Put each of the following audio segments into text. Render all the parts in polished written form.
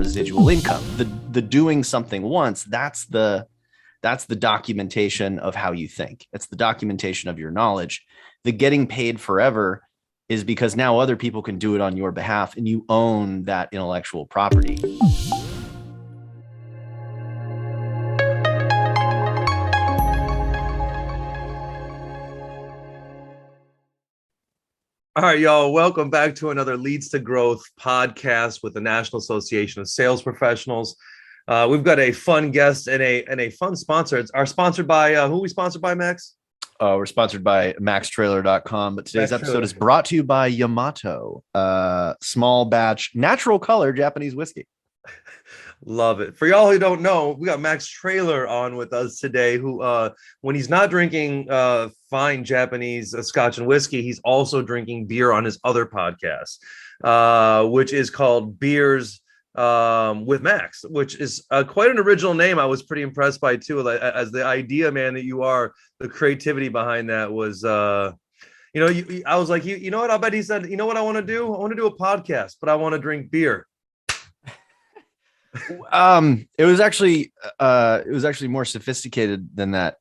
residual income. The doing something once, that's the documentation of how you think. It's the documentation of your knowledge. The getting paid forever is because now other people can do it on your behalf and you own that intellectual property. All right, y'all. Welcome back to another Leads to Growth podcast with the National Association of Sales Professionals. We've got a fun guest and a fun sponsor. It's sponsored by who are we sponsored by, Max? We're sponsored by maxtrailer.com, but today's episode is brought to you by Yamato, small batch, natural color Japanese whiskey. Love it. For y'all who don't know, we got Max Traylor on with us today, who when he's not drinking fine Japanese scotch and whiskey, he's also drinking beer on his other podcast, which is called Beers with Max, which is quite an original name. I was pretty impressed by too, as the idea man that you are. The creativity behind that was I was like, you know what? I bet he said, you know what I want to do? I want to do a podcast, but I want to drink beer. It was actually more sophisticated than that,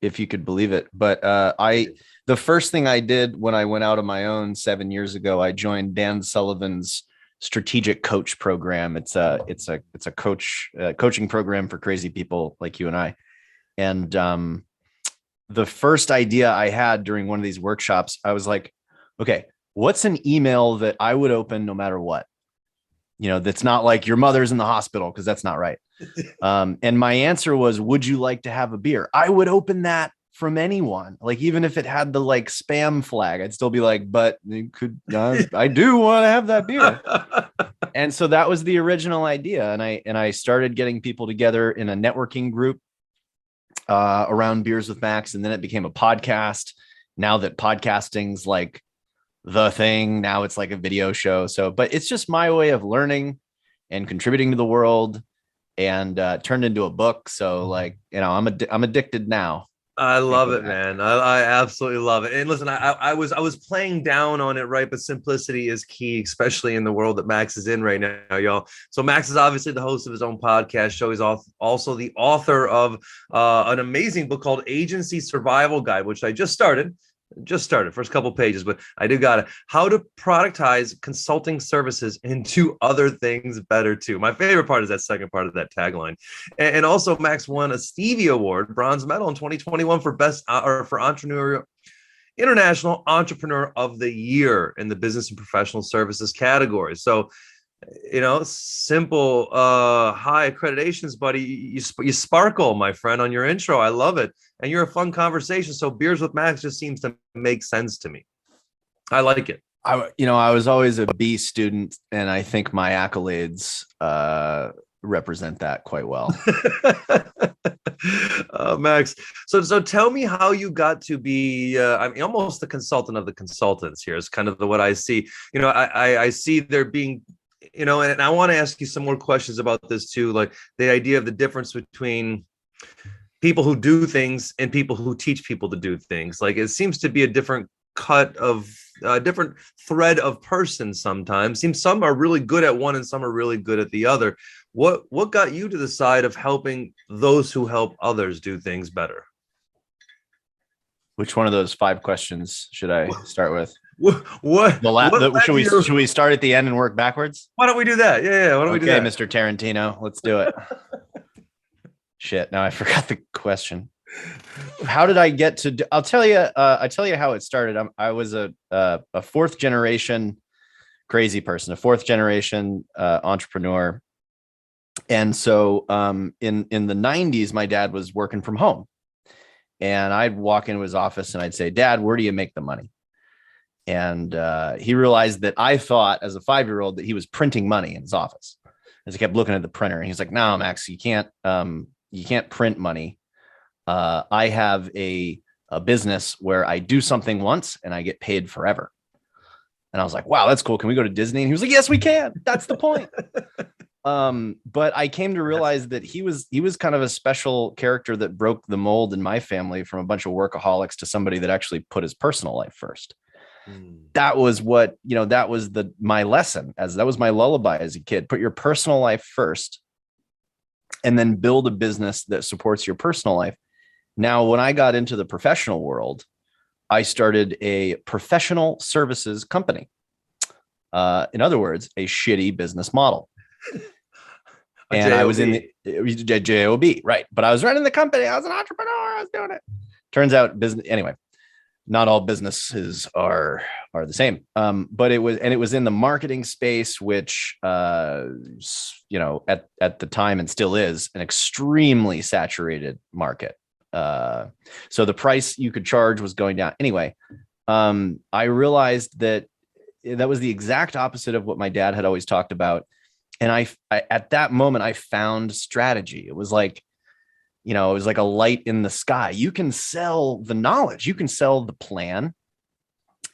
if you could believe it. But the first thing I did when I went out on my own 7 years ago, I joined Dan Sullivan's strategic coach program. It's a coaching program for crazy people like you and I. And the first idea I had during one of these workshops, I was like, okay, what's an email that I would open no matter what? You know, that's not like your mother's in the hospital, because that's not right. And my answer was, would you like to have a beer? I would open that from anyone. Like, even if it had the like spam flag, I'd still be like, but you could, I do want to have that beer. And so that was the original idea. And I started getting people together in a networking group around Beers with Max. And then it became a podcast. Now that podcasting's like the thing, now it's like a video show. So, but it's just my way of learning and contributing to the world, and turned into a book. So like, you know, I'm addicted now. I love it, man. I absolutely love it. And listen, I was playing down on it, right? But simplicity is key, especially in the world that Max is in right now, y'all. So Max is obviously the host of his own podcast show. He's also the author of an amazing book called Agency Survival Guide, which I just started first couple pages, but I do got it. How to productize consulting services into other things better too. My favorite part is that second part of that tagline. And also Max won a Stevie Award, bronze medal in 2021 for International Entrepreneur of the Year in the Business and Professional Services category. So, you know, simple, high accreditations, buddy. You sparkle, my friend, on your intro. I love it. And you're a fun conversation. So Beers with Max just seems to make sense to me. I like it. I was always a B student, and I think my accolades represent that quite well. Max, so tell me how you got to be almost the consultant of the consultants here is kind of what I see. You know, I see there being, you know, and I want to ask you some more questions about this too, like the idea of the difference between people who do things and people who teach people to do things. Like, it seems to be a different cut of different thread of persons sometimes. Seems some are really good at one and some are really good at the other. What got you to the side of helping those who help others do things better? Which one of those 5 questions should I start with? Should we start at the end and work backwards? Why don't we do that? Yeah. Why don't we do that? Mr. Tarantino, let's do it. Shit, now I forgot the question. How did I get to? I'll tell you how it started. I was a 4th generation crazy person, a 4th generation entrepreneur, and so in the 90s, my dad was working from home, and I'd walk into his office and I'd say, "Dad, where do you make the money?" And he realized that I thought, as a 5-year-old, that he was printing money in his office. As I kept looking at the printer, and he's like, "No, Max, you can't print money. I have a business where I do something once and I get paid forever." And I was like, "Wow, that's cool. Can we go to Disney?" And he was like, "Yes, we can. That's the point." But I came to realize that he was kind of a special character that broke the mold in my family, from a bunch of workaholics to somebody that actually put his personal life first. Mm. That was what, that was my lesson, as that was my lullaby as a kid. Put your personal life first and then build a business that supports your personal life. Now, when I got into the professional world, I started a professional services company. In other words, a shitty business model. And I was in the job, right? But I was running the company. I was an entrepreneur. I was doing it. Turns out business, anyway, not all businesses are the same. But it was in the marketing space, which at the time and still is an extremely saturated market. So the price you could charge was going down. Anyway, I realized that was the exact opposite of what my dad had always talked about. And I at that moment, I found strategy. It was like, it was like a light in the sky. You can sell the knowledge, you can sell the plan.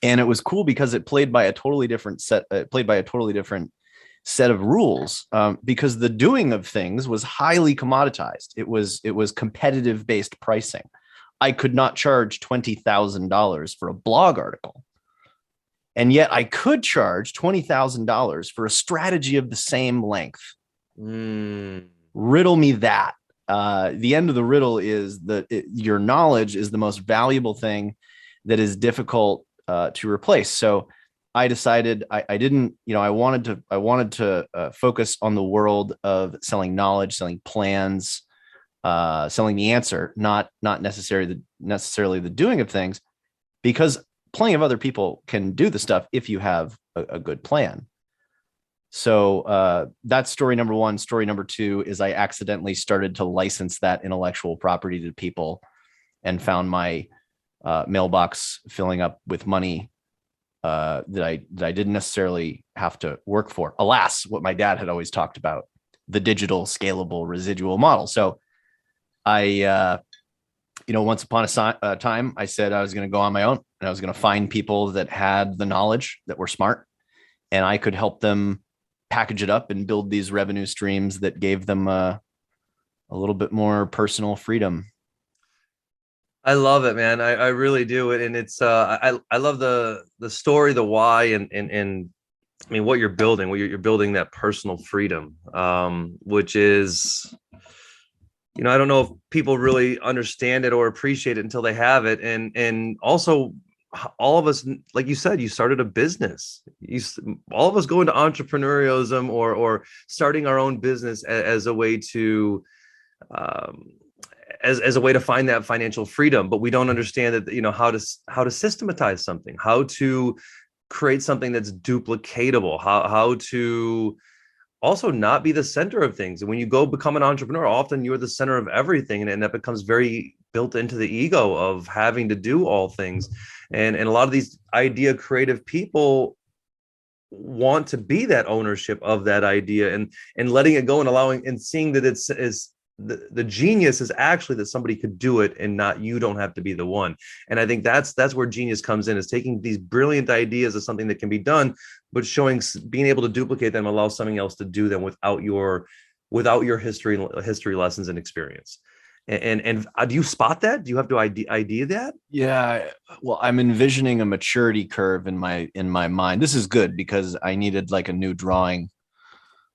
And it was cool because it played by a totally different set of rules, because the doing of things was highly commoditized. It was competitive based pricing. I could not charge $20,000 for a blog article. And yet I could charge $20,000 for a strategy of the same length. Riddle me that. The end of the riddle is that your knowledge is the most valuable thing that is difficult to replace. So I decided I didn't, I wanted to focus on the world of selling knowledge, selling plans, selling the answer, not necessarily the doing of things, because plenty of other people can do the stuff if you have a good plan. So that's story number one. Story number two is I accidentally started to license that intellectual property to people and found my mailbox filling up with money that I didn't necessarily have to work for. Alas, what my dad had always talked about, the digital scalable residual model. So I once upon a time, I said I was going to go on my own and I was going to find people that had the knowledge, that were smart, and I could help them package it up and build these revenue streams that gave them a little bit more personal freedom. I love it, man. I really do. And it's I love the story, the why, and I mean what you're building. You're building that personal freedom, which is, I don't know if people really understand it or appreciate it until they have it. And also, all of us, like you said, you started a business. All of us go into entrepreneurialism or starting our own business as a way to as a way to find that financial freedom. But we don't understand that, how to systematize something, how to create something that's duplicatable, how to also not be the center of things. And when you go become an entrepreneur, often you're the center of everything. And that becomes very built into the ego of having to do all things. And a lot of these idea creative people want to be that ownership of that idea and letting it go and allowing and seeing that it's the genius is actually that somebody could do it and not, you don't have to be the one. And I think that's where genius comes in, is taking these brilliant ideas as something that can be done, but being able to duplicate them, allow something else to do them without your history lessons and experience. And do you spot that? Do you have to idea that? Yeah. Well, I'm envisioning a maturity curve in my mind. This is good because I needed like a new drawing.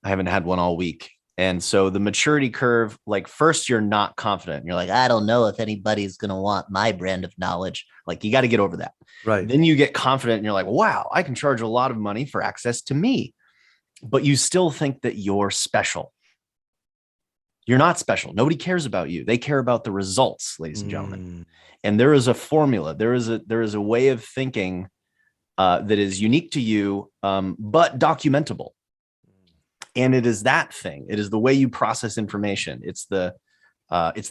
I haven't had one all week. And so the maturity curve, like first you're not confident. You're like, I don't know if anybody's going to want my brand of knowledge. Like you got to get over that. Right. Then you get confident and you're like, wow, I can charge a lot of money for access to me. But you still think that you're special. You're not special. Nobody cares about you. They care about the results, ladies and gentlemen. And there is a formula. There is a way of thinking that is unique to you, but documentable. And it is that thing. It is the way you process information. It's the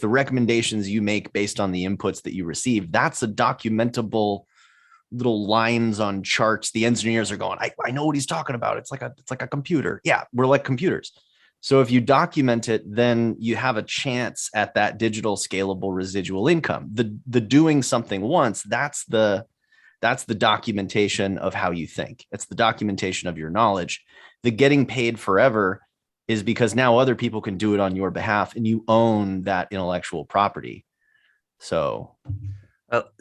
recommendations you make based on the inputs that you receive. That's a documentable little lines on charts. The engineers are going, I know what he's talking about. It's like a computer. Yeah, we're like computers. So if you document it, then you have a chance at that digital scalable residual income. The doing something once, that's the documentation of how you think. It's the documentation of your knowledge. The getting paid forever is because now other people can do it on your behalf and you own that intellectual property. So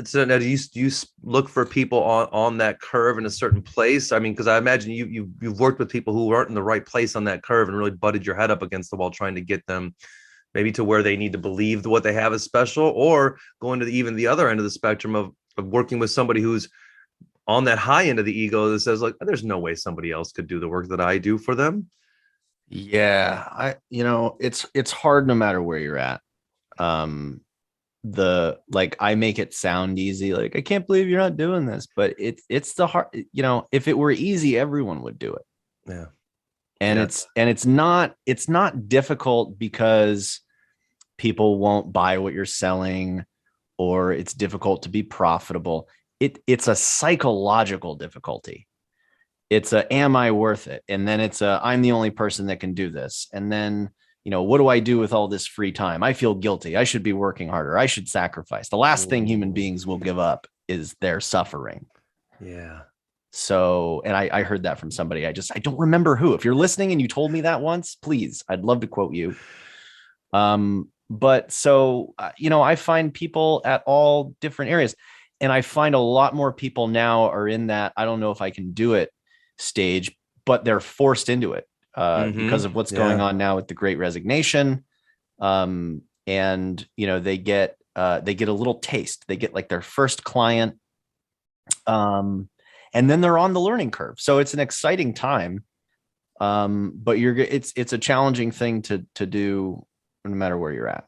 So now, do you look for people on that curve in a certain place? I mean, because I imagine you've worked with people who aren't in the right place on that curve and really butted your head up against the wall trying to get them maybe to where they need to believe what they have is special, or going to even the other end of the spectrum of working with somebody who's on that high end of the ego that says like, there's no way somebody else could do the work that I do for them. Yeah, it's hard no matter where you're at. Um, I make it sound easy, like I can't believe you're not doing this, but it's the hard, if it were easy, everyone would do it. Yeah. And Yeah. it's not difficult because people won't buy what you're selling, or it's difficult to be profitable. It's a psychological difficulty. It's a, am I worth it? And then it's a, I'm the only person that can do this. And then, what do I do with all this free time? I feel guilty. I should be working harder. I should sacrifice. The last thing human beings will give up is their suffering. Yeah. So, and I heard that from somebody. I don't remember who. If you're listening and you told me that once, please, I'd love to quote you. But so, I find people at all different areas, and I find a lot more people now are in that, I don't know if I can do it stage, but they're forced into it because of what's going on now with the Great Resignation. And they get a little taste. They get like their first client, and then they're on the learning curve. So it's an exciting time, but it's a challenging thing to do no matter where you're at.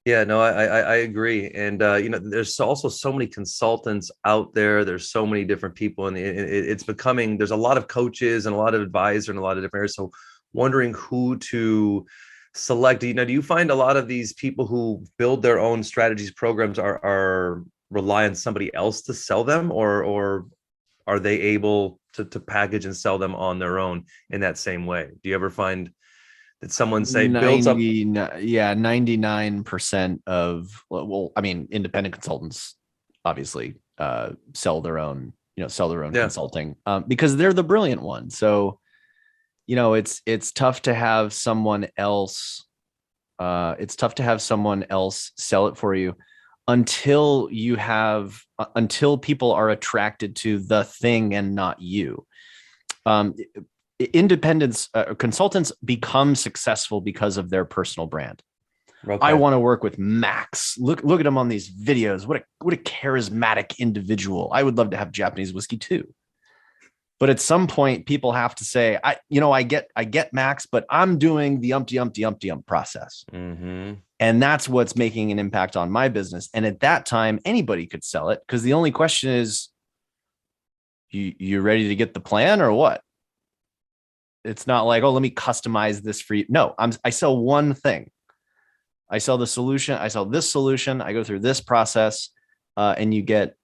Yeah, no, I agree. And there's also so many consultants out there. There's so many different people, and it's becoming, there's a lot of coaches and a lot of advisors and a lot of different areas. So wondering who to select. Do you find a lot of these people who build their own strategies, programs are rely on somebody else to sell them, or are they able to package and sell them on their own in that same way? Do you ever find that someone say builds up? 99% of, well, I mean, independent consultants obviously sell their own consulting, because they're the brilliant one. So, it's tough to have someone else. It's tough to have someone else sell it for you until people are attracted to the thing and not you. Independents, consultants become successful because of their personal brand. Okay. I want to work with Max. Look at him on these videos. What a charismatic individual. I would love to have Japanese whiskey too. But at some point, people have to say, I get Max, but I'm doing the umpty process. Mm-hmm. And that's what's making an impact on my business. And at that time, anybody could sell it, because the only question is, you ready to get the plan or what? It's not like, oh, let me customize this for you. No, I sell one thing. I sell the solution. I sell this solution. I go through this process, and you get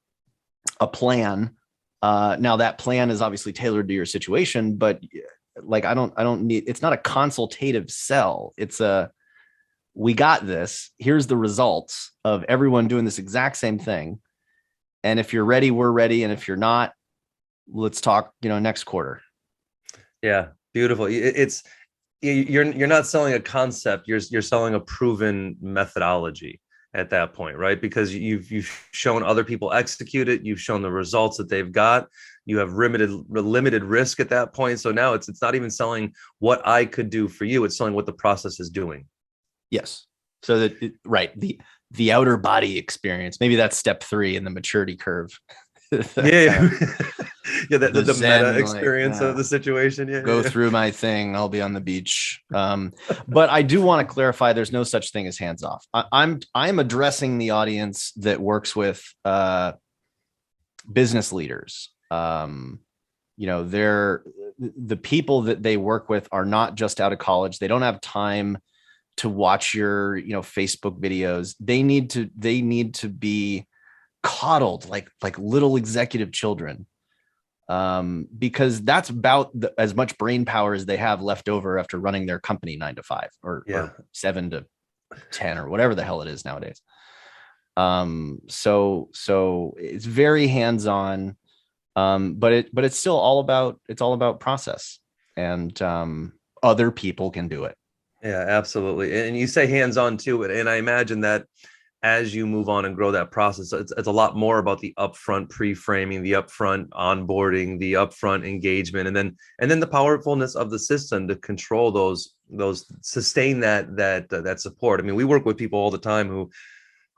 a plan. Now that plan is obviously tailored to your situation, but like, I don't need, it's not a consultative sell. It's we got this. Here's the results of everyone doing this exact same thing. And if you're ready, we're ready. And if you're not, let's talk, next quarter. Yeah. Beautiful. You're not selling a concept. You're selling a proven methodology at that point, right? Because you've shown other people execute it. You've shown the results that they've got. You have limited risk at that point. So now it's not even selling what I could do for you. It's selling what the process is doing. Yes. So that right, the outer body experience. Maybe that's step 3 in the maturity curve. Yeah. Yeah, the meta experience of the situation. Go through my thing. I'll be on the beach. But I do want to clarify: there's no such thing as hands off. I'm addressing the audience that works with business leaders. They're the people that they work with are not just out of college. They don't have time to watch your Facebook videos. They need to be coddled like little executive children. Because that's about as much brain power as they have left over after running their company 9 to 5 or 7 to 10 or whatever the hell it is nowadays. So it's very hands-on, but it's still all about process, and other people can do it. Yeah, absolutely. And you say hands-on too, and I imagine that as you move on and grow that process, it's a lot more about the upfront pre-framing, the upfront onboarding, the upfront engagement, and then the powerfulness of the system to control those sustain that support. I mean, we work with people all the time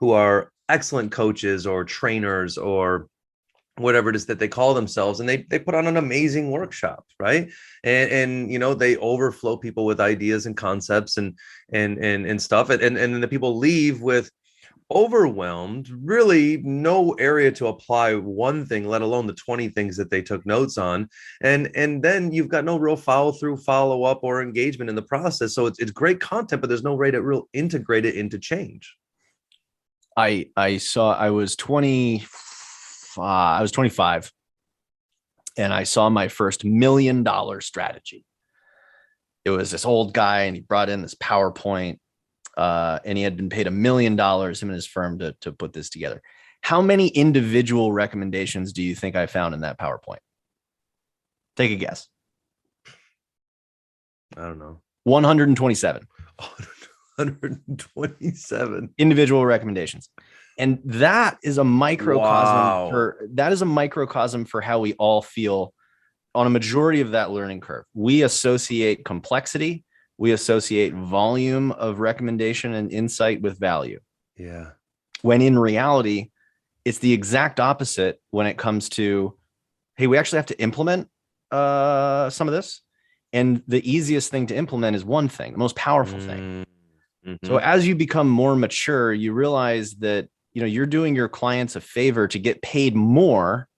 who are excellent coaches or trainers or whatever it is that they call themselves, and they put on an amazing workshop, right? And they overflow people with ideas and concepts and stuff, and then the people leave with overwhelmed, really no area to apply one thing, let alone the 20 things that they took notes on. And then you've got no real follow up or engagement in the process. So it's great content, but there's no way to real integrate it into change. I was 25 and I saw my first $1 million strategy. It was this old guy and he brought in this PowerPoint. And he had been paid $1 million, him and his firm, to put this together. How many individual recommendations do you think I found in that PowerPoint? Take a guess. I don't know. 127. 127 individual recommendations. And that is a microcosm for how we all feel on a majority of that learning curve. We associate complexity. We associate volume of recommendation and insight with value. Yeah. When in reality, it's the exact opposite when it comes to, hey, we actually have to implement some of this. And the easiest thing to implement is one thing, the most powerful thing. Mm-hmm. So as you become more mature, you realize that, you're doing your clients a favor to get paid more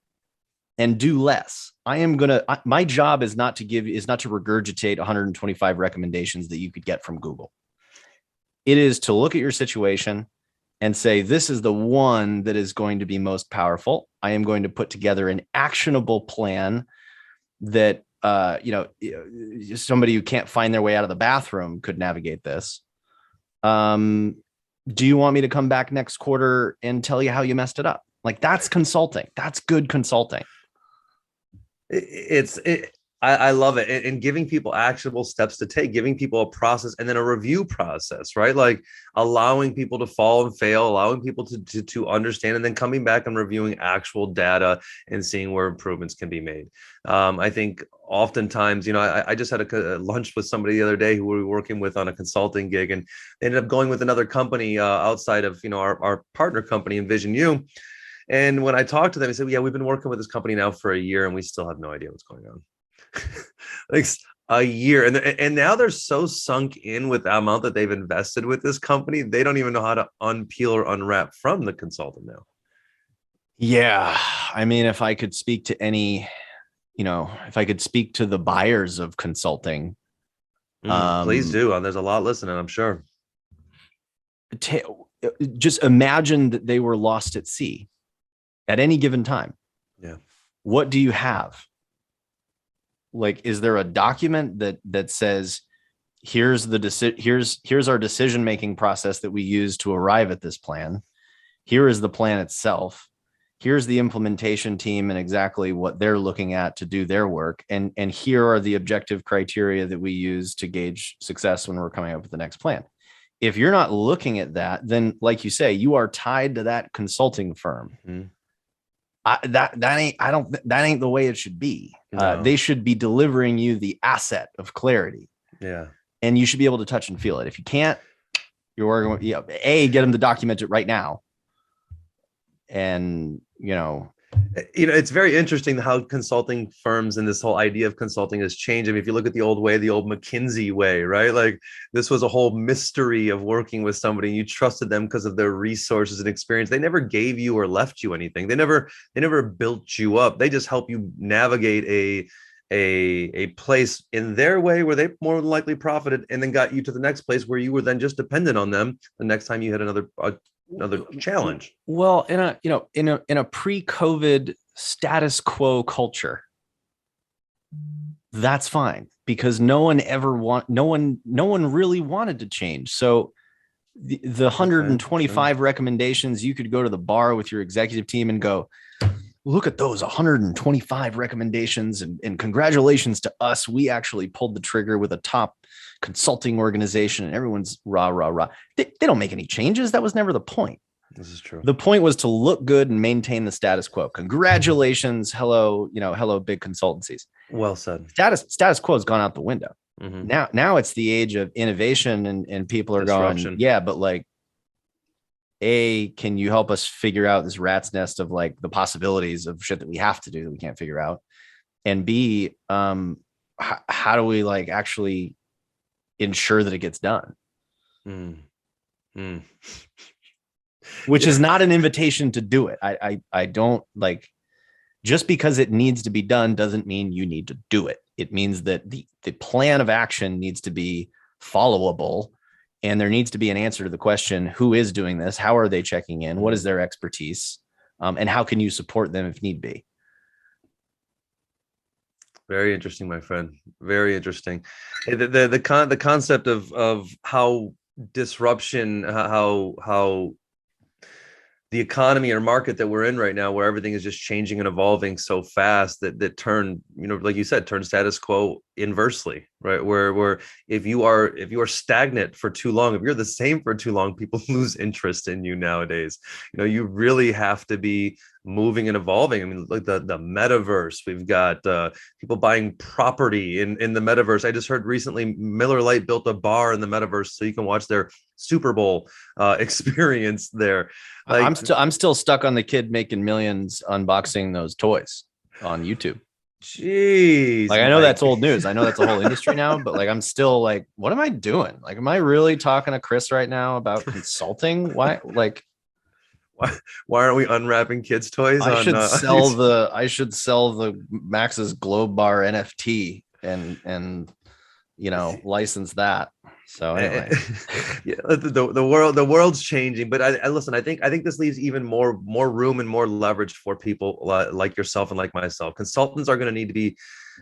and do less. My job is not to regurgitate 125 recommendations that you could get from Google. It is to look at your situation and say, this is the one that is going to be most powerful. I am going to put together an actionable plan that, somebody who can't find their way out of the bathroom could navigate this. Do you want me to come back next quarter and tell you how you messed it up? Like, that's consulting. That's good consulting. I love it. And giving people actionable steps to take, giving people a process and then a review process, right? Like allowing people to fall and fail, allowing people to understand, and then coming back and reviewing actual data and seeing where improvements can be made. I think oftentimes, I just had a lunch with somebody the other day who we were working with on a consulting gig, and they ended up going with another company outside of, our partner company, Envision You. And when I talked to them, he said, yeah, we've been working with this company now for a year and we still have no idea what's going on. Like a year. And now they're so sunk in with the amount that they've invested with this company, they don't even know how to unpeel or unwrap from the consultant now. Yeah. I mean, if I could speak to the buyers of consulting. Please do. There's a lot listening, I'm sure. Just imagine that they were lost at sea at any given time. Yeah. What do you have? Like, is there a document that says, here's our decision-making process that we use to arrive at this plan. Here is the plan itself. Here's the implementation team and exactly what they're looking at to do their work. And here are the objective criteria that we use to gauge success when we're coming up with the next plan. If you're not looking at that, then like you say, you are tied to that consulting firm. Mm-hmm. That ain't the way it should be. No. They should be delivering you the asset of clarity. Yeah. And you should be able to touch and feel it. If you can't, you're working with, get them to document it right now. And, it's very interesting how consulting firms and this whole idea of consulting has changed. I mean, if you look at the old McKinsey way, right? Like this was a whole mystery of working with somebody. And you trusted them because of their resources and experience. They never gave you or left you anything. They never built you up. They just help you navigate a place in their way where they more than likely profited, and then got you to the next place where you were then just dependent on them the next time you had another challenge. Well, in a pre-COVID status quo culture, that's fine, because no one really wanted to change. So the 125 recommendations, you could go to the bar with your executive team and go, look at those 125 recommendations, and congratulations to us. We actually pulled the trigger with a top consulting organization, and everyone's rah, rah, rah. They don't make any changes. That was never the point. This is true. The point was to look good and maintain the status quo. Congratulations. Hello, hello, big consultancies. Well said. Status quo has gone out the window. Mm-hmm. Now it's the age of innovation, and people are Disruption. going, yeah, but like, can you help us figure out this rat's nest of like the possibilities of shit that we have to do that we can't figure out? And B, how do we like actually ensure that it gets done? Which is not an invitation to do it. I don't like, just because it needs to be done doesn't mean you need to do it. It means that the plan of action needs to be followable, and there needs to be an answer to the question, who is doing this? How are they checking in? What is their expertise? And how can you support them if need be? Very interesting, my friend. Very interesting. The concept of how disruption, how the economy or market that we're in right now, where everything is just changing and evolving so fast that turn, like you said, turn status quo inversely, right? Where if you are stagnant for too long, if you're the same for too long, people lose interest in you nowadays. You really have to be moving and evolving. I mean, like the metaverse, we've got people buying property in the metaverse. I just heard recently Miller Lite built a bar in the metaverse so you can watch their Super Bowl experience there. Like, I'm still stuck on the kid making millions unboxing those toys on YouTube. Jeez, like I know that's old news. I know that's a whole industry now, but like I'm still like, what am I doing? Like, am I really talking to Chris right now about consulting? Why? Like, why aren't we unwrapping kids' toys? I should sell the Max's Globe Bar NFT and license that. So anyway, yeah, the world's changing, but I listen. I think this leaves even more room and more leverage for people like yourself and like myself. Consultants are going to need to be.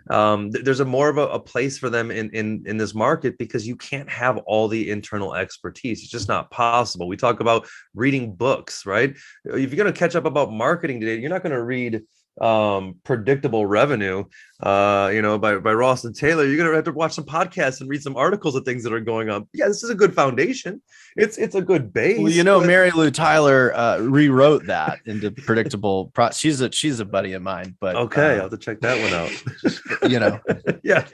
There's more of a place for them in this market, because you can't have all the internal expertise. It's just not possible. We talk about reading books, right? If you're going to catch up about marketing today, you're not going to read Predictable Revenue by Ross and Taylor. You're gonna have to watch some podcasts and read some articles of things that are going on. Yeah, this is a good foundation. It's a good base. Well, Mary Lou Tyler rewrote that into Predictable she's a buddy of mine, but okay, I'll have to check that one out. Yeah,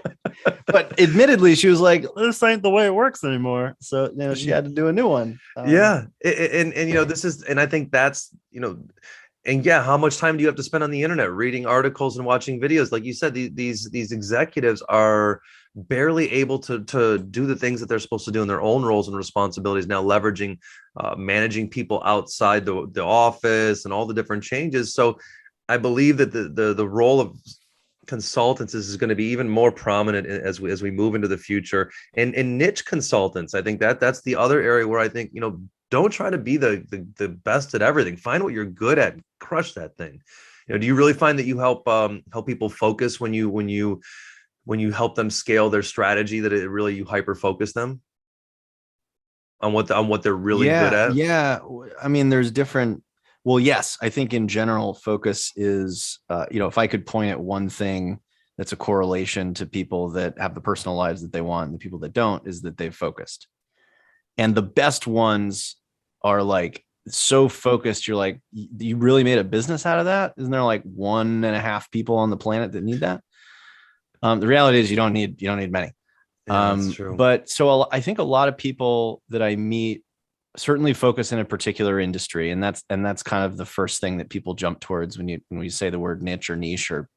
but admittedly she was like, this ain't the way it works anymore, so she had to do a new one. And this is, and I think that's and yeah, how much time do you have to spend on the internet reading articles and watching videos? Like you said, these executives are barely able to do the things that they're supposed to do in their own roles and responsibilities, now leveraging managing people outside the office and all the different changes. So I believe that the role of consultants is going to be even more prominent as we move into the future. And niche consultants, I think that's the other area where I think, don't try to be the best at everything. Find what you're good at, crush that thing. Do you really find that you help people focus when you help them scale their strategy, that it really, you hyper focus them on what they're really good at? Yeah. I mean, there's different. Well, yes, I think in general, focus is, if I could point at one thing that's a correlation to people that have the personal lives that they want and the people that don't, is that they've focused. And the best ones are like so focused. You're like, you really made a business out of that? Isn't there like 1.5 people on the planet that need that? The reality is you don't need many. Yeah, that's true. But so I think a lot of people that I meet certainly focus in a particular industry. And that's kind of the first thing that people jump towards when you say the word niche or niche, or,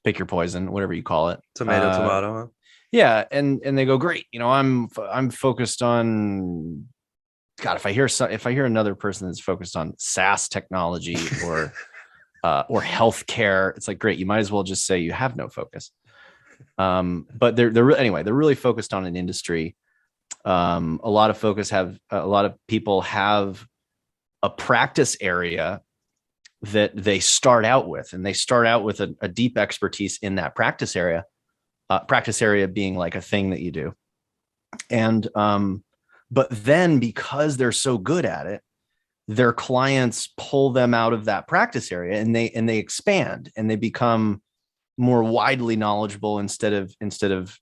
pick your poison, whatever you call it. Tomato, huh? Yeah. And they go, great. I'm focused on, God, if I hear another person that's focused on SaaS technology or healthcare, it's like, great. You might as well just say you have no focus. But they're really focused on an industry. A lot of people have a practice area that they start out with, and they start out with a deep expertise in that practice area being like a thing that you do. And, but then because they're so good at it, their clients pull them out of that practice area, and they expand and they become more widely knowledgeable instead of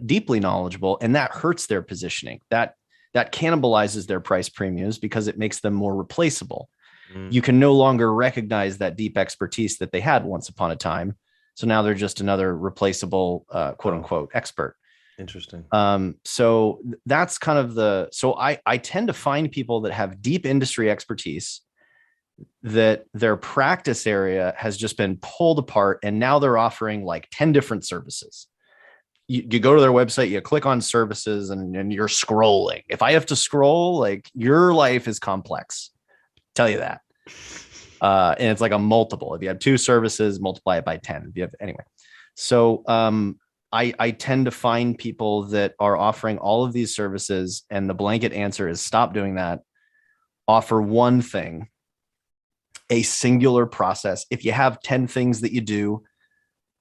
deeply knowledgeable. And that hurts their positioning. That that cannibalizes their price premiums because it makes them more replaceable. Mm. You can no longer recognize that deep expertise that they had once upon a time. So now they're just another replaceable, quote unquote, expert. Interesting. So that's kind of so I tend to find people that have deep industry expertise, that their practice area has just been pulled apart. And now they're offering like 10 different services. You go to their website, you click on services, and you're scrolling. If I have to scroll, like, your life is complex. Tell you that. And it's like a multiple. If you have 2 services, multiply it by 10. If you have, anyway. So I tend to find people that are offering all of these services, and the blanket answer is stop doing that. Offer one thing, a singular process. If you have 10 things that you do,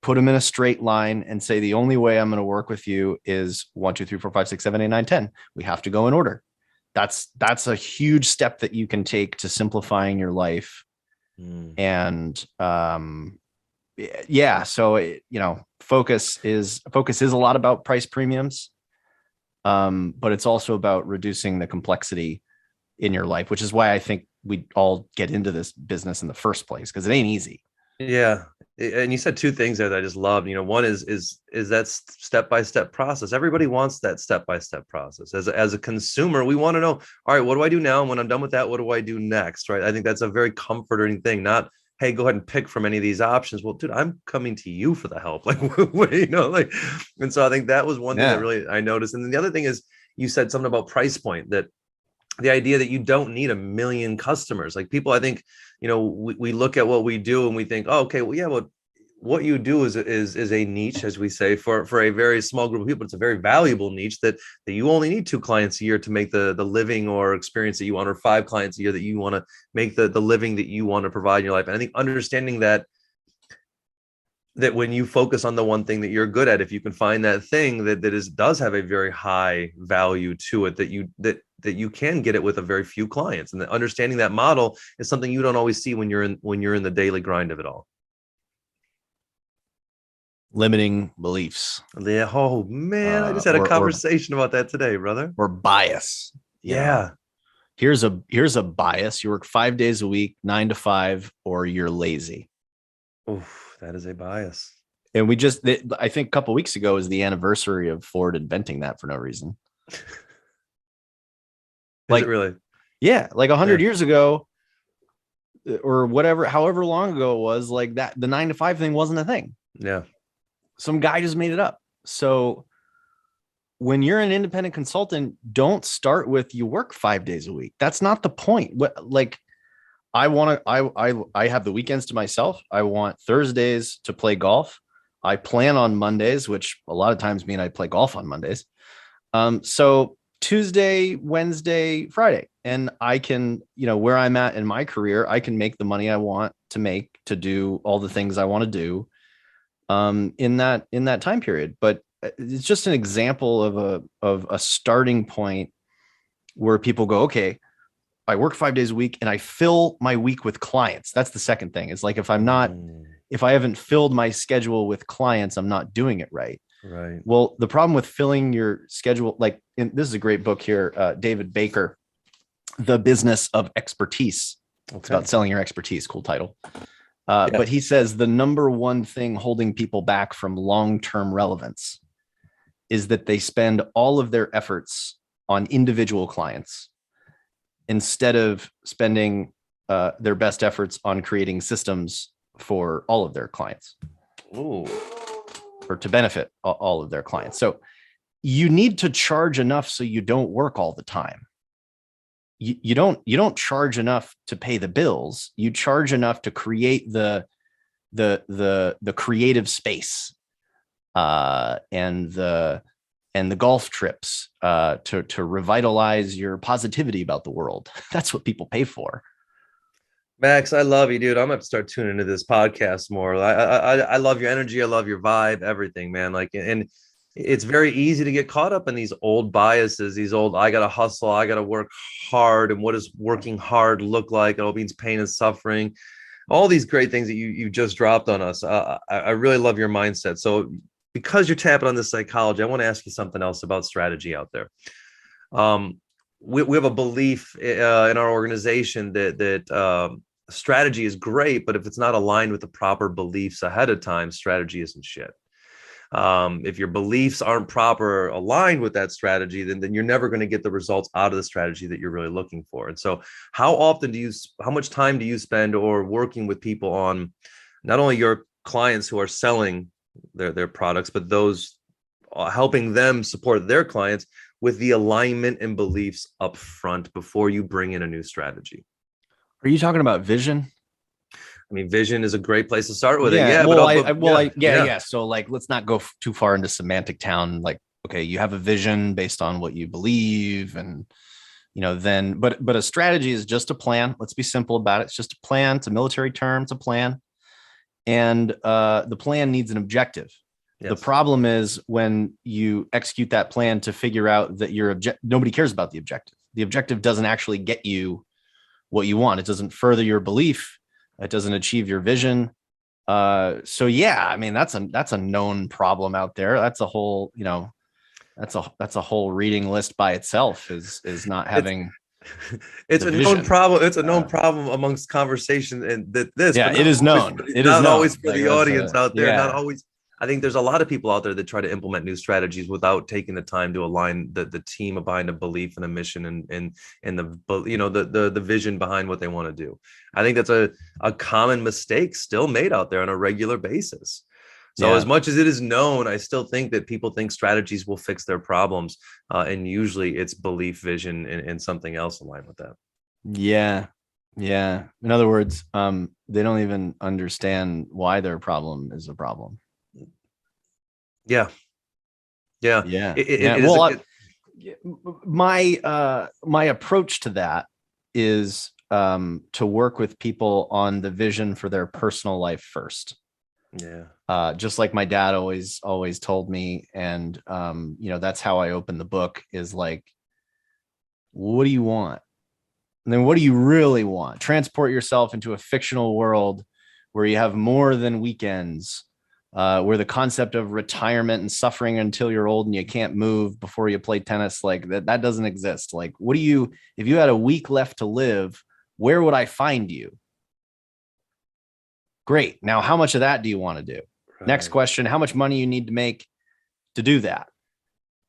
put them in a straight line and say, the only way I'm going to work with you is 1, 2, 3, 4, 5, 6, 7, 8, 9, 10. We have to go in order. That's a huge step that you can take to simplifying your life. And yeah, so focus is a lot about price premiums, but it's also about reducing the complexity in your life, which is why I think we all get into this business in the first place, because it ain't easy. Yeah. And you said 2 things there that I just loved. One is that step-by-step process. Everybody wants that step-by-step process. As a consumer, we want to know, all right, what do I do now? And when I'm done with that, what do I do next? Right. I think that's a very comforting thing. Not, hey, go ahead and pick from any of these options. Well, dude, I'm coming to you for the help. And so I think that was one thing that really I noticed. And then the other thing is, you said something about price point, that the idea that you don't need 1 million customers. Like, people, I think, we look at what we do and we think, oh, okay, well, yeah, well, what you do is a niche, as we say, for a very small group of people. It's a very valuable niche that you only need 2 clients a year to make the living or experience that you want, or 5 clients a year that you want to make the living that you want to provide in your life. And I think understanding that when you focus on the one thing that you're good at, if you can find that thing that does have a very high value to it, that you can get it with a very few clients, and that understanding that model is something you don't always see when you're in the daily grind of it all. Limiting beliefs. Yeah. Oh man, I just had a conversation about that today, brother. Or bias. Yeah. Here's a bias. You work 5 days a week, 9 to 5, or you're lazy. Oof, that is a bias. And I think a couple of weeks ago was the anniversary of Ford inventing that for no reason. Like, really? Yeah. Like 100 years ago, or whatever, however long ago it was, like that, the 9 to 5 thing wasn't a thing. Yeah. Some guy just made it up. So when you're an independent consultant, don't start with you work 5 days a week. That's not the point. I have the weekends to myself. I want Thursdays to play golf. I plan on Mondays, which a lot of times mean I play golf on Mondays. So Tuesday, Wednesday, Friday, and I can, where I'm at in my career, I can make the money I want to make to do all the things I want to do in that time period. But it's just an example of a starting point where people go, okay, I work 5 days a week and I fill my week with clients. That's the second thing. It's like, if I haven't filled my schedule with clients, I'm not doing it right. Right. Well, the problem with filling your schedule, this is a great book here, David Baker, The Business of Expertise. Okay. It's about selling your expertise. Cool title. But he says the number one thing holding people back from long-term relevance is that they spend all of their efforts on individual clients instead of spending their best efforts on creating systems for all of their clients. Ooh. Or to benefit all of their clients. So you need to charge enough so you don't work all the time. You don't charge enough to pay the bills. You charge enough to create the creative space and the golf trips to revitalize your positivity about the world. That's what people pay for. Max, I love you, dude. I'm gonna have to start tuning into this podcast more. I love your energy. I love your vibe, everything, man. And it's very easy to get caught up in these old biases, I gotta hustle, I gotta work hard. And what does working hard look like? It all means pain and suffering. All these great things that you just dropped on us. I really love your mindset. So because you're tapping on this psychology, I want to ask you something else about strategy out there. we have a belief in our organization that strategy is great, but if it's not aligned with the proper beliefs ahead of time, strategy isn't shit. If your beliefs aren't proper aligned with that strategy, then you're never going to get the results out of the strategy that you're really looking for. And so how much time do you spend or working with people on not only your clients who are selling their products, but those helping them support their clients with the alignment and beliefs up front before you bring in a new strategy? Are you talking about vision? I mean, vision is a great place to start with Yeah. it. Yeah. Yeah. So like, let's not go too far into semantic town. Like, okay, you have a vision based on what you believe, and then, but a strategy is just a plan. Let's be simple about it. It's just a plan. It's a military term. It's a plan, and the plan needs an objective. Yes. The problem is when you execute that plan to figure out that nobody cares about the objective. The objective doesn't actually get you what you want. It doesn't further your belief. It doesn't achieve your vision. So yeah, I mean, that's a known problem out there. That's a whole, that's a whole reading list by itself, is not having. It's a known problem. It's a known problem amongst conversation, and it is known. It is not always for the audience out there. Not always. I think there's a lot of people out there that try to implement new strategies without taking the time to align the team behind a belief and a mission and the vision behind what they want to do. I think that's a common mistake still made out there on a regular basis. So as much as it is known, I still think that people think strategies will fix their problems. And usually it's belief, vision, and something else aligned with that. Yeah. Yeah. In other words, they don't even understand why their problem is a problem. Yeah. My approach to that is to work with people on the vision for their personal life first. Yeah. Just like my dad always told me, and that's how I open the book, is like, what do you want? And then what do you really want? Transport yourself into a fictional world where you have more than weekends. Where the concept of retirement and suffering until you're old and you can't move before you play tennis, like that doesn't exist. Like, if you had a week left to live, where would I find you? Great. Now, how much of that do you want to do? Right. Next question, how much money you need to make to do that?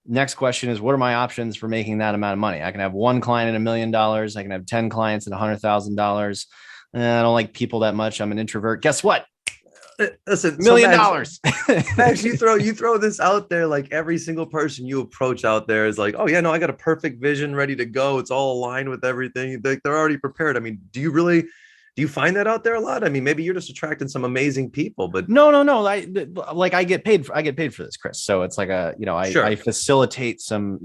Next question is, what are my options for making that amount of money? I can have one client at $1 million. I can have 10 clients at $100,000. I don't like people that much. I'm an introvert. Guess what? Listen, $1 million. Max, you throw this out there, like every single person you approach out there is like, oh yeah, no, I got a perfect vision ready to go. It's all aligned with everything. They're already prepared. I mean, do you find that out there a lot? I mean, maybe you're just attracting some amazing people, but no. I get paid for this, Chris. So it's like I facilitate some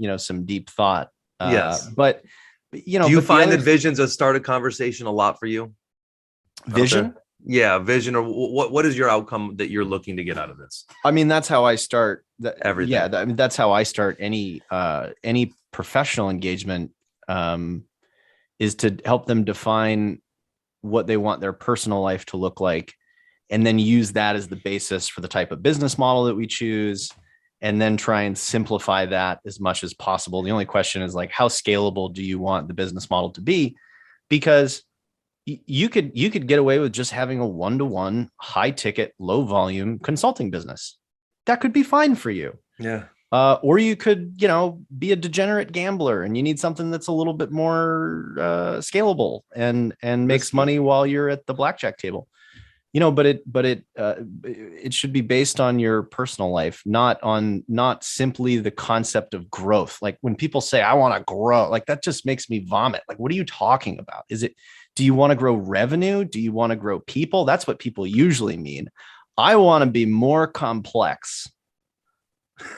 deep thought. Yes. But do you find that visions have started conversation a lot for you? Vision? Yeah, vision, or what is your outcome that you're looking to get out of this? I mean, that's how I start everything. Yeah, I mean, that's how I start any professional engagement, is to help them define what they want their personal life to look like, and then use that as the basis for the type of business model that we choose, and then try and simplify that as much as possible. The only question is, like, how scalable do you want the business model to be? Because you could get away with just having a one-to-one, high ticket, low volume consulting business. That could be fine for you. Yeah. Or you could, be a degenerate gambler and you need something that's a little bit more scalable and makes money while you're at the blackjack table. But it should be based on your personal life, not simply the concept of growth. Like when people say, I want to grow, like that just makes me vomit. Like, what are you talking about? Do you want to grow revenue? Do you want to grow people? That's what people usually mean. I want to be more complex.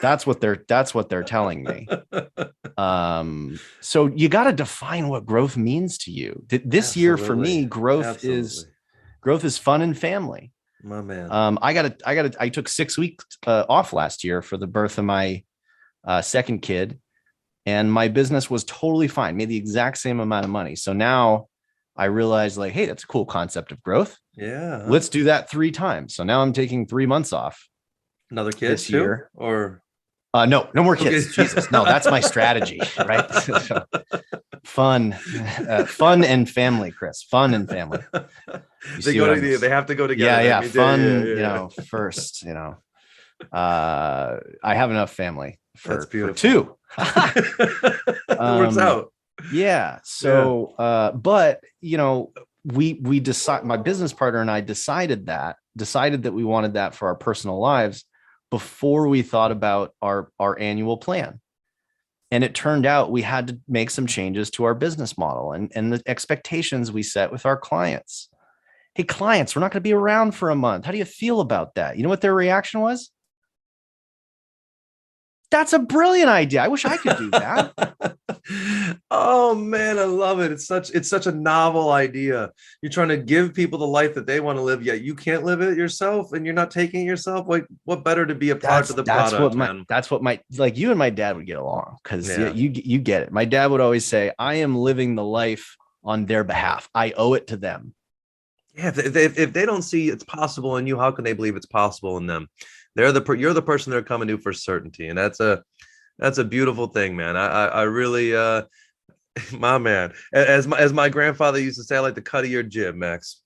That's what they're telling me. So you got to define what growth means to you. This year for me, growth is fun and family. My man. I took 6 weeks off last year for the birth of my second kid, and my business was totally fine. Made the exact same amount of money. So now I realized, like, hey, that's a cool concept of growth. Yeah. Let's do that 3 times. So now I'm taking 3 months off. Another kid this year, or no more kids. Jesus, no, that's my strategy, right? fun, fun and family, Chris. Fun and family. They have to go together. Yeah, fun. Yeah. First. I have enough family for two. It works out. Yeah. So, but we decide. My business partner and I decided that we wanted that for our personal lives before we thought about our annual plan. And it turned out we had to make some changes to our business model and the expectations we set with our clients. Hey, clients, we're not going to be around for a month. How do you feel about that? You know what their reaction was? That's a brilliant idea. I wish I could do that. Oh man, I love it. It's such a novel idea. You're trying to give people the life that they want to live, yet you can't live it yourself, and you're not taking it yourself. Like, what better to be a part of the product, man? That's what like you and my dad would get along, because you get it. My dad would always say, I am living the life on their behalf. I owe it to them. Yeah, if they don't see it's possible in you, how can they believe it's possible in them? You're the person they're coming to for certainty, and that's a beautiful thing, man. I really, my man, as my grandfather used to say, I like the cut of your jib, Max.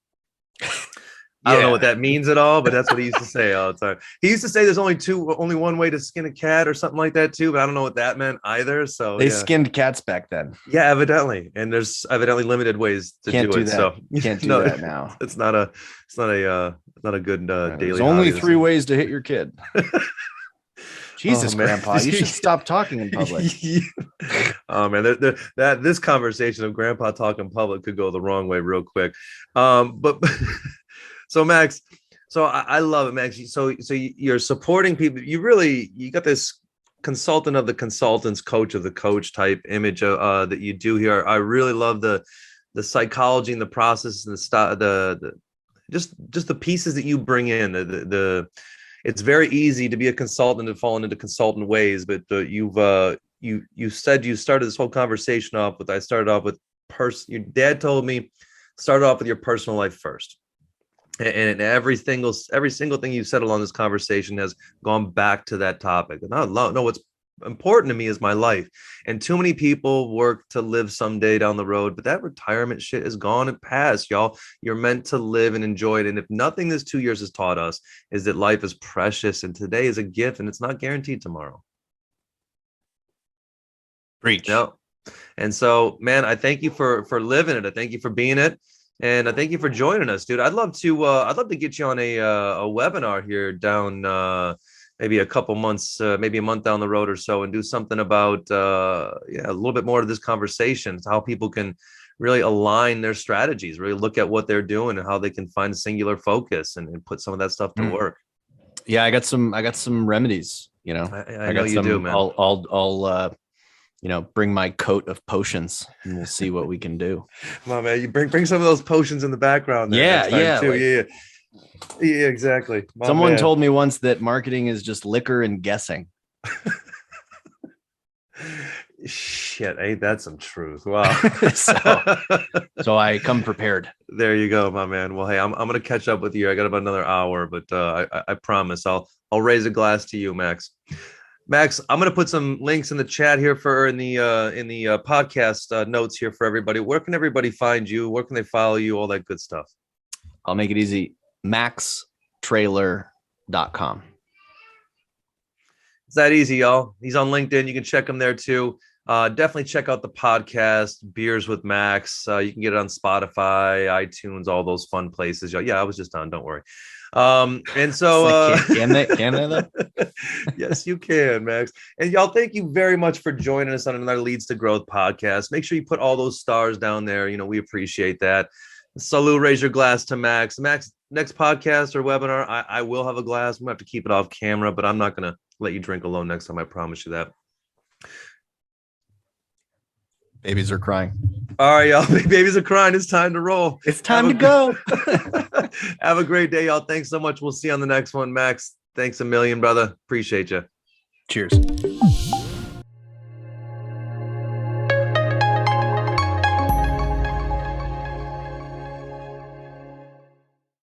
I don't know what that means at all, but that's what he used to say all the time. He used to say there's only one way to skin a cat or something like that too, but I don't know what that meant either. So they skinned cats back then. Yeah, evidently, and there's evidently limited ways to do it. So you can't do that now. It's not a good daily. There's only 3 ways to hit your kid. Jesus, Grandpa, you should stop talking in public. Oh man, this conversation of Grandpa talking in public could go the wrong way real quick. But so Max, I love it, Max. So you're supporting people. You got this consultant of the consultants, coach of the coach type image that you do here. I really love the psychology and the process and just the pieces that you bring in. It's very easy to be a consultant and fall into consultant ways, but you said you started this whole conversation off with, I started off with your dad told me, start off with your personal life first. And every single thing you said along this conversation has gone back to that topic. And no, what's important to me is my life. And too many people work to live someday down the road, but that retirement shit is gone and past, y'all. You're meant to live and enjoy it. And if nothing this 2 years has taught us is that life is precious and today is a gift and it's not guaranteed tomorrow. Preach. No. And so, man, I thank you for living it. I thank you for being it. And I thank you for joining us, dude. I'd love to get you on a webinar here down maybe a couple months, maybe a month down the road or so, and do something about a little bit more of this conversation, how people can really align their strategies, really look at what they're doing and how they can find a singular focus and put some of that stuff to work. Yeah, I got some remedies. I know you do, man. I'll bring my coat of potions and we'll see what we can do. Come on, man. You bring some of those potions in the background. There yeah, exactly. Someone told me once that marketing is just liquor and guessing. Shit, ain't that some truth? Wow. so I come prepared. There you go, my man. Well, hey, I'm gonna catch up with you. I got about another hour, but I promise I'll raise a glass to you, Max. Max, I'm going to put some links in the chat here in the podcast notes here for everybody. Where can everybody find you? Where can they follow you? All that good stuff. I'll make it easy. MaxTraylor.com. It's that easy, y'all. He's on LinkedIn. You can check him there too. Definitely check out the podcast, Beers with Max. You can get it on Spotify, iTunes, all those fun places. Yeah, I was just on. Don't worry. And so can they though? Yes, you can, Max. And y'all, thank you very much for joining us on another Leads to Growth podcast. Make sure you put all those stars down there. We appreciate that. Salute, raise your glass to Max. Max, next podcast or webinar, I will have a glass. I'm gonna have to keep it off camera, but I'm not gonna let you drink alone next time. I promise you that. Babies are crying. All right, y'all. Babies are crying. It's time to roll. It's time to go. Have a great day, y'all. Thanks so much. We'll see you on the next one. Max, thanks a million, brother. Appreciate you. Cheers.